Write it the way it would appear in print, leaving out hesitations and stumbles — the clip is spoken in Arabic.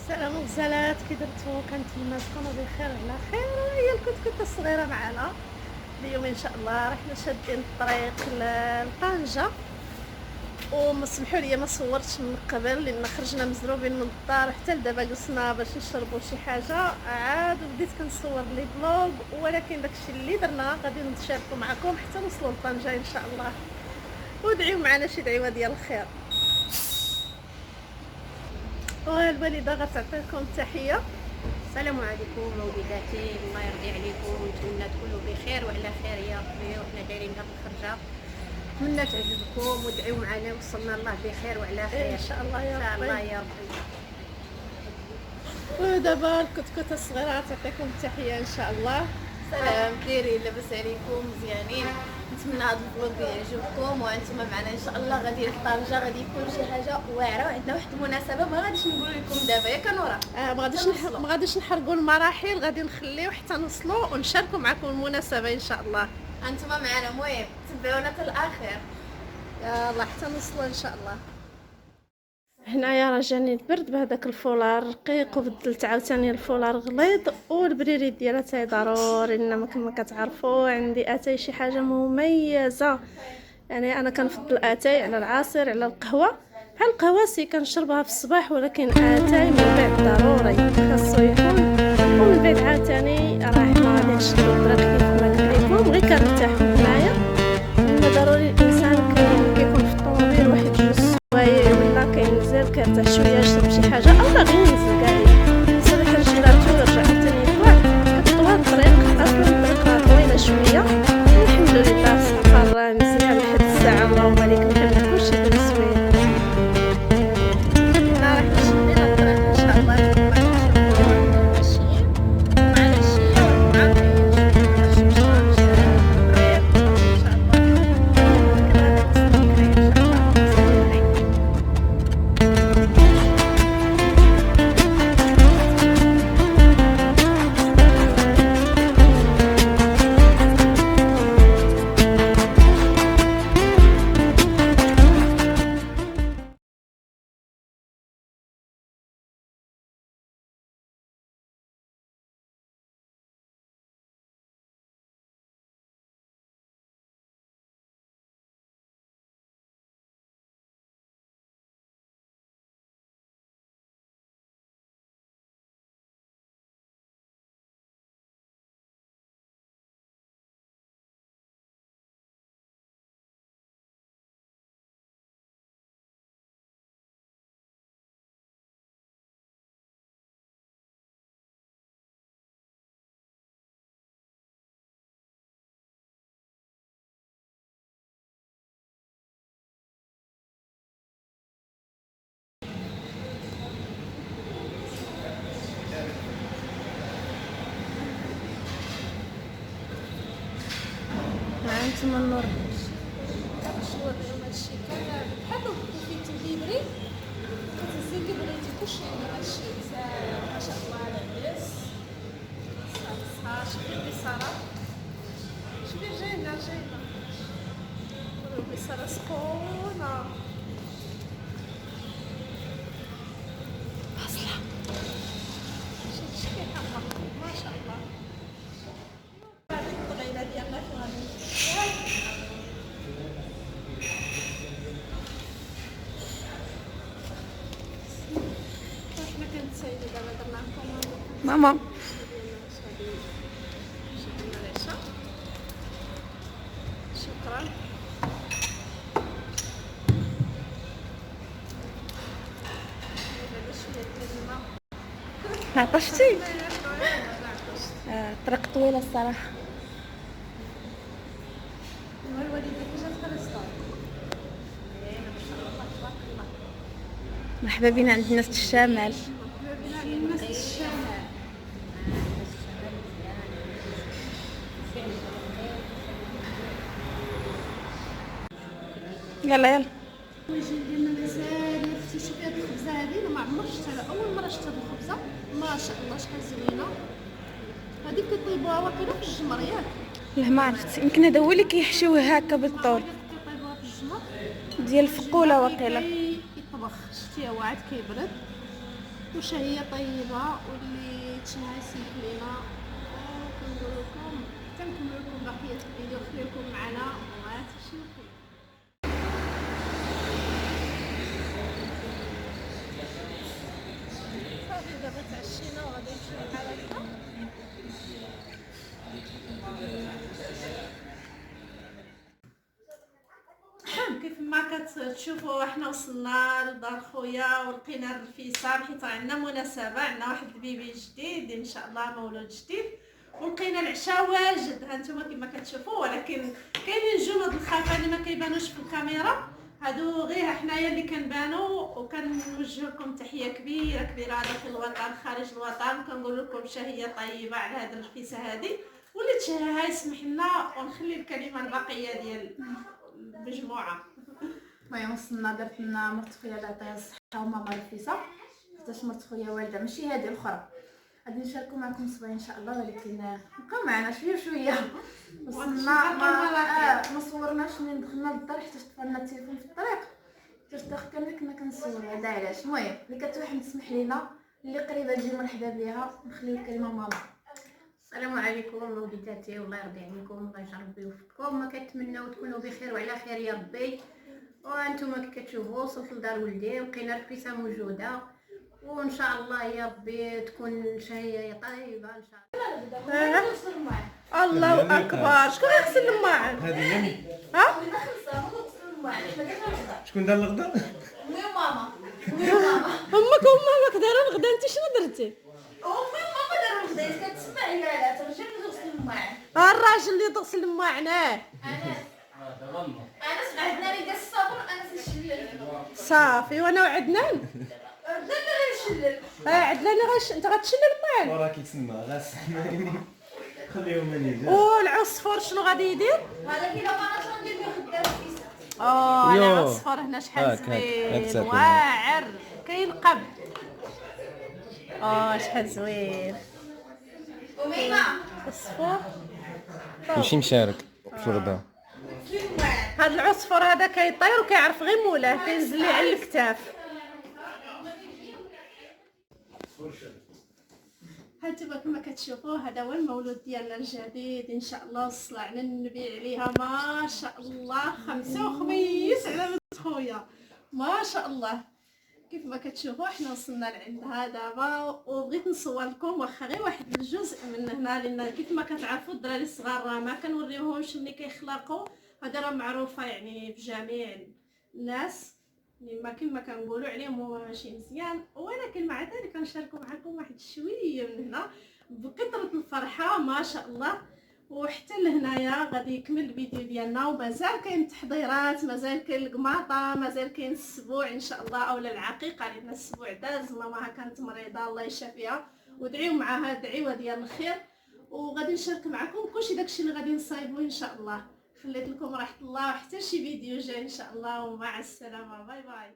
السلام غزالات، كي درتو؟ كنتمنى تكونوا بخير على خير. هي الكتكوت الصغيره معنا اليوم ان شاء الله. رحنا شادين الطريق لطنجه، وما سمحوا لي ما صورتش من قبل لان خرجنا مزروبين من الدار حتى لدابا جلسنا باش نشربوا شي حاجه، عاد بديت كنصور لي بلوغ، ولكن داكشي اللي درنا غادي نشاركو معكم حتى نوصلوا لطنجه ان شاء الله. ودعيو معنا شي دعوه ديال الخير. والوالده غتعطيكم التحيه. السلام عليكم مولوداتي، الله يرضي عليكم ونتمنى تكونوا بخير وعلى خير يا ربي. وحنا دايرين هاد الخرجه نتمنى تعجبكم ودعيو معنا وصلنا الله بخير وعلى خير ان شاء الله يا ان شاء ربي. الله يا ربي. ودابا الكتكوت الصغيره تعطيكم التحيه ان شاء الله. سلام دايرين؟ لاباس عليكم؟ مزيانين؟ نتمنى هذا الفلوق يعجبكم وانتم معنا ان شاء الله. غادي لطنجه، غادي يكون شي حاجه واعره، وعندنا واحد المناسبه ما غاديش نقول لكم دابا ياك نورا. ما غاديش نحرقوا المراحل، غادي نخليو حتى نوصلوا ونشاركوا معكم المناسبه ان شاء الله. انتم معنا، المهم تبعونا حتى الاخر. يلا حتى نوصلوا ان شاء الله. هنايا راه جاني البرد بهذاك الفولار رقيق، وبدلت عاوتاني الفولار غليظ، والبريري ديالها تاعي ضروري لان كما كتعرفوا عندي اتاي شي حاجه مميزه. يعني انا كنفضل اتاي على العصير على القهوه. بحال القهوه سي كنشربها في الصباح، ولكن اتاي من بعد ضروري خاصو يكون. ومن بعد عاوتاني راه حنا غادي نشدو الطريق كيف ما قلت لكم، غير كنرتاحوا هنايا. ضروري الانسان كيكون في الطوموبيل واحد جوج سوايع ولا كينزل كيرتاح شويه يشرب شي حاجه، اولا غير ينزل كاع يسرح رجلاتو ويرجع ثاني كطوال الطريق. اصلا الطريق راه طويله شويه، الحمد لله السفر مزيان لحد الساعه. اللهم عليك الحمد، كلشي داز زوين. حنا راح شدينا الطريق ان شاء الله. هانتوما النور شنو اليوم هادشي كان بحال في تليبري كتهزي كبريتي كلشي عندنا هادشي ما شاء الله لاباس صافي. شوفي البصاره، شوفي جاينا البصاره سخونه اصلا شي شكيحه ما شاء الله. هذيك الطغيله ديالنا فين غادي حنا كنتسايلو دابا درنا لكم ماما شكرا. ما عطشتي؟ طريق طويله الصراحه. مرحبا بنا عند الناس الشمال. يلا يلا. ويجي لنا مزال شوفي هاد الخبزه هادي انا ما عمرش شفتها، اول مره شفت هاد الخبزه. ما شاء الله شحال زوينه. هادي كيطيبوها واقيلا في الجمر ياك؟ لا ما عرفت، يمكن هذا هو اللي كيحشوه هكا بالطول كيطيبوها في الجمر ديال الفقوله واقيلا. يطبخ، شتي هو عاد كيبرد وشهية طيبة واللي تشهى يسلك لينا. وكنقول لكم كنكمل لكم بقية الفيديو، خليكم معنا وما تمشيو فيه. صافي دابا تعشينا وغادي نمشيو بحال هكا. كيف ما كتشوفوا احنا وصلنا لدار خويا ولقينا الرفيسه، حيت عندنا مناسبه، عندنا واحد البيبي جديد ان شاء الله، مولود جديد، ولقينا العشاء واجد هانتوما كما كتشوفوا. ولكن كاينين جنود الخفا اللي ما كيبانوش في الكاميرا، هادو غير حنايا اللي كنبانو. وكنوجه لكم تحيه كبيره كبيره داخل الوطن خارج الوطن. كنقول لكم شهيه طيبه على هاد الرفيسه هادي، واللي تشهاها يسمح لنا ونخلي الكلمه الباقيه ديال المجموعه. المهم وصلنا، درت لنا مرت خويا الله يعطيها الصحه وماما رفيسه، حيت مرت خويا والده ماشي هذه الاخرى. غادي نشاركوا معكم صباح ان شاء الله، ولكن بقاو معنا شويه بشويه. وصلنا ما صورناش منين دخلنا للدار حيت طفلنا التليفون في الطريق، كنا كنصور. هذا علاش. المهم اللي كتوحد تسمح لينا، اللي قريبه تجي مرحبا بها. نخليو الكلمه ماما. السلام عليكم وليداتي، والله يرضي عليكم، الله يجعل ربي يوفقكم. ما كنتمناو تكونوا بخير وعلى خير يا ربي. وانتم كي كتشوفوا وصلت لدار ولدي ولقينا الرفيسه موجوده، وان شاء الله يا ربي تكون شهيه طيبه ان شاء الله. الله اكبر، شكون يغسل الماعن؟ هذه يمي. ها شكون دار الغدا؟ ماما امك ومامك داروا الغدا، انت شنو درتي؟ ماما داروا الغدا. كتسمع يا لا ترجع نغسل الماعن. الراجل اللي تغسل الماعن. انا عندنا ريده الصابون، انا نشلل صافي، وانا وعدنان بدنا غير نشلل. عدنان انت غتشلل الماعن. وراه كيتسنى غاسحني. خليهم من يجي. والعصفور شنو غادي يدير؟ هذا كي لما انا ندير فيه خدام فيسا. لا العصفور هنا شحال زوين واعر كينقب. شحال زوين وميمه العصفور. ماشي مشارك في الغدا. هاد العصفور هذا كيطير وكيعرف غير مولاه، كينزل ليه على الكتاف. هانتوما كما كتشوفوا هذا هو المولود ديالنا الجديد ان شاء الله. وصلعنا النبي عليها ما شاء الله، خمسة وخميس على بنت خويا ما شاء الله. كيف ما كتشوفوا احنا وصلنا لعندها دابا، وبغيت نصور لكم واخا غير واحد الجزء من هنا، لان كيف ما كتعرفوا الدراري الصغار راه ما كنوريوهمش ملي كيخلقوا. هذا راه معروفه يعني بجميع الناس، ما كما كنقولوا عليهم هو ماشي مزيان. ولكن مع ذلك كنشاركوا معكم واحد شويه من هنا بكثره الفرحه ما شاء الله. وحتى لهنايا غادي يكمل الفيديو ديالنا، ومازال كاين التحضيرات، مازال كاين القماطه، مازال كاين السبوع ان شاء الله اولا العقيقه، لان السبوع داز. ماماها كانت مريضه الله يشافيها، ودعيو معاها دعوه ديال الخير. وغادي نشارك معكم كلشي داكشي اللي غادي نصايبو ان شاء الله. خليت لكم راحه الله، وحتى شي فيديو جاي ان شاء الله، ومع السلامه. باي باي.